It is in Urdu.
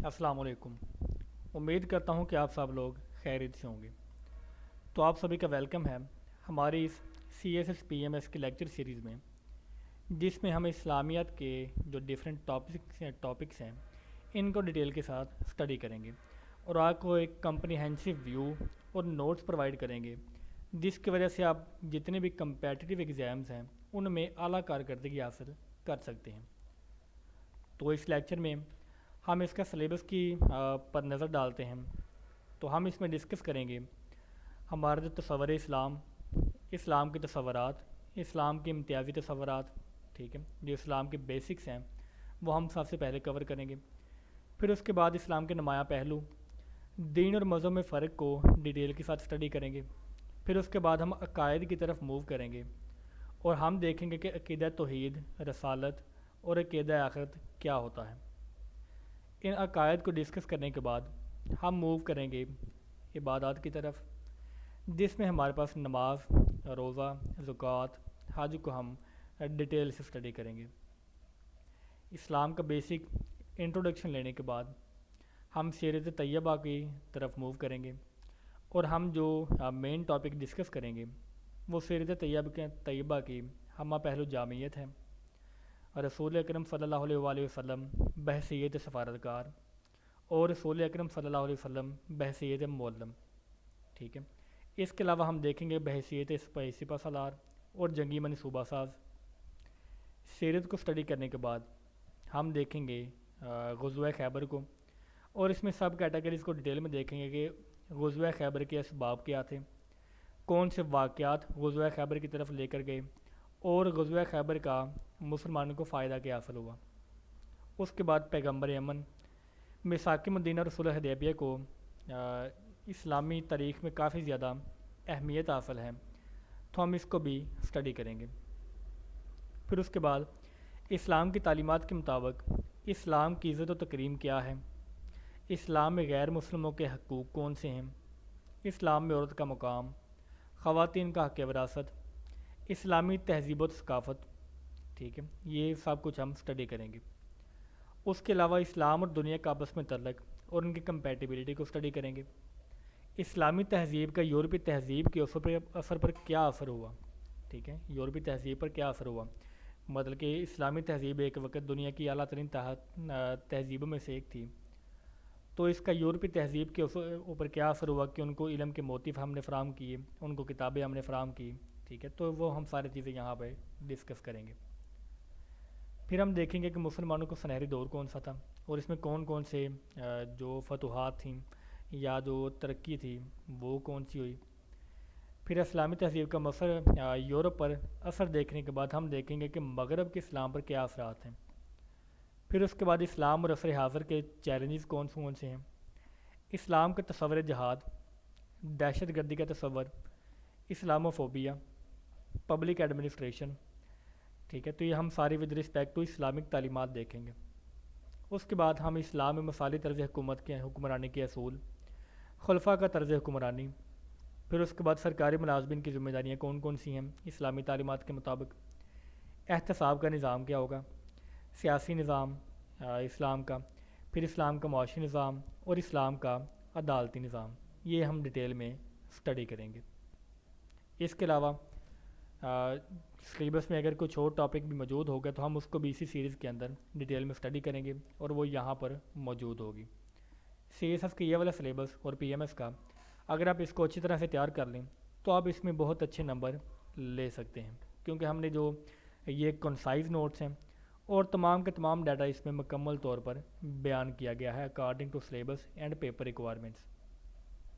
السلام علیکم۔ امید کرتا ہوں کہ آپ سب لوگ خیریت سے ہوں گے۔ تو آپ سبھی کا ویلکم ہے ہماری اس CSS PMS کی لیکچر سیریز میں، جس میں ہم اسلامیات کے جو ڈیفرنٹ ٹاپکس ہیں ان کو ڈیٹیل کے ساتھ اسٹڈی کریں گے اور آپ کو ایک کمپریہنسو ویو اور نوٹس پرووائڈ کریں گے، جس کی وجہ سے آپ جتنے بھی کمپیٹیٹیو ایگزامز ہیں ان میں اعلیٰ کارکردگی حاصل کر سکتے ہیں۔ تو اس لیکچر میں ہم اس کا سلیبس کی پر نظر ڈالتے ہیں۔ تو ہم اس میں ڈسکس کریں گے ہمارا جو تصور اسلام، اسلام کے تصورات، اسلام کے امتیازی تصورات، ٹھیک ہے، جو اسلام کے بیسکس ہیں وہ ہم سب سے پہلے کور کریں گے۔ پھر اس کے بعد اسلام کے نمایاں پہلو، دین اور مذہب میں فرق کو ڈیٹیل کے ساتھ اسٹڈی کریں گے۔ پھر اس کے بعد ہم عقائد کی طرف موو کریں گے اور ہم دیکھیں گے کہ عقیدہ توحید، رسالت اور عقیدہ آخرت کیا ہوتا ہے۔ ان عقائد کو ڈسکس کرنے کے بعد ہم موو کریں گے عبادات کی طرف، جس میں ہمارے پاس نماز، روزہ، زکوٰۃ، حج کو ہم ڈیٹیل سے اسٹڈی کریں گے۔ اسلام کا بیسک انٹروڈکشن لینے کے بعد ہم سیرت طیبہ کی طرف موو کریں گے اور ہم جو مین ٹاپک ڈسکس کریں گے وہ سیرت طیبہ کی ہمہ پہلو جامعیت ہے، رسول اکرم صلی اللہ علیہ وآلہ وسلم بحیثیت سفارتکار اور رسول اکرم صلی اللہ علیہ وسلم بحیثیت معلم، ٹھیک ہے۔ اس کے علاوہ ہم دیکھیں گے بحیثیت سپہ سالار اور جنگی منصوبہ ساز۔ سیرت کو اسٹڈی کرنے کے بعد ہم دیکھیں گے غزوہ خیبر کو، اور اس میں سب کیٹیگریز کو ڈیٹیل میں دیکھیں گے کہ غزوہ خیبر کے اسباب کیا تھے، کون سے واقعات غزوہ خیبر کی طرف لے کر گئے اور غزوہ خیبر کا مسلمانوں کو فائدہ کیا حاصل ہوا۔ اس کے بعد پیغمبر امن، میثاق مدینہ اور صلح حدیبیہ کو اسلامی تاریخ میں کافی زیادہ اہمیت حاصل ہے، تو ہم اس کو بھی اسٹڈی کریں گے۔ پھر اس کے بعد اسلام کی تعلیمات کے مطابق اسلام کی عزت و تکریم کیا ہے، اسلام میں غیر مسلموں کے حقوق کون سے ہیں، اسلام میں عورت کا مقام، خواتین کا حق وراثت، اسلامی تہذیب و ثقافت، ٹھیک ہے، یہ سب کچھ ہم اسٹڈی کریں گے۔ اس کے علاوہ اسلام اور دنیا کا آپس میں تعلق اور ان کی کمپیٹیبلٹی کو اسٹڈی کریں گے۔ اسلامی تہذیب کا یورپی تہذیب کے اثر پر کیا اثر ہوا، ٹھیک ہے، یورپی تہذیب پر کیا اثر ہوا، مطلب کہ اسلامی تہذیب ایک وقت دنیا کی اعلیٰ ترین تہذیبوں میں سے ایک تھی، تو اس کا یورپی تہذیب کے اوپر کیا اثر ہوا کہ ان کو علم کے موتیف ہم نے فراہم کیے، ان کو کتابیں ہم نے فراہم کی، ٹھیک ہے، تو وہ ہم ساری چیزیں یہاں پہ ڈسکس کریں گے۔ پھر ہم دیکھیں گے کہ مسلمانوں کو سنہری دور کون سا تھا اور اس میں کون کون سے جو فتوحات تھیں یا جو ترقی تھی وہ کون سی ہوئی۔ پھر اسلامی تہذیب کا یورپ پر اثر دیکھنے کے بعد ہم دیکھیں گے کہ مغرب کے اسلام پر کیا اثرات ہیں۔ پھر اس کے بعد اسلام اور عصر حاضر کے چیلنجز کون سے ہیں، اسلام کا تصور جہاد، دہشت گردی کا تصور، اسلاموفوبیا، پبلک ایڈمنسٹریشن، ٹھیک ہے، تو یہ ہم ساری ود رسپیکٹ ٹو اسلامک تعلیمات دیکھیں گے۔ اس کے بعد ہم اسلام میں مثالی طرز حکمرانی کے اصول، خلفاء کا طرز حکمرانی، پھر اس کے بعد سرکاری ملازمین کی ذمہ داریاں کون سی ہیں اسلامی تعلیمات کے مطابق، احتساب کا نظام کیا ہوگا، سیاسی نظام اسلام کا، پھر اسلام کا معاشی نظام اور اسلام کا عدالتی نظام، یہ ہم ڈیٹیل میں اسٹڈی کریں گے۔ اس کے علاوہ سلیبس میں اگر کچھ اور ٹاپک بھی موجود ہوگا تو ہم اس کو بھی اسی سیریز کے اندر ڈیٹیل میں اسٹڈی کریں گے اور وہ یہاں پر موجود ہوگی۔ CSS کا یہ والا سلیبس اور PMS کا اگر آپ اس کو اچھی طرح سے تیار کر لیں تو آپ اس میں بہت اچھے نمبر لے سکتے ہیں، کیونکہ ہم نے جو یہ کنسائز نوٹس ہیں اور تمام کے تمام ڈیٹا اس میں مکمل طور پر بیان کیا گیا ہے according to syllabus and paper requirements.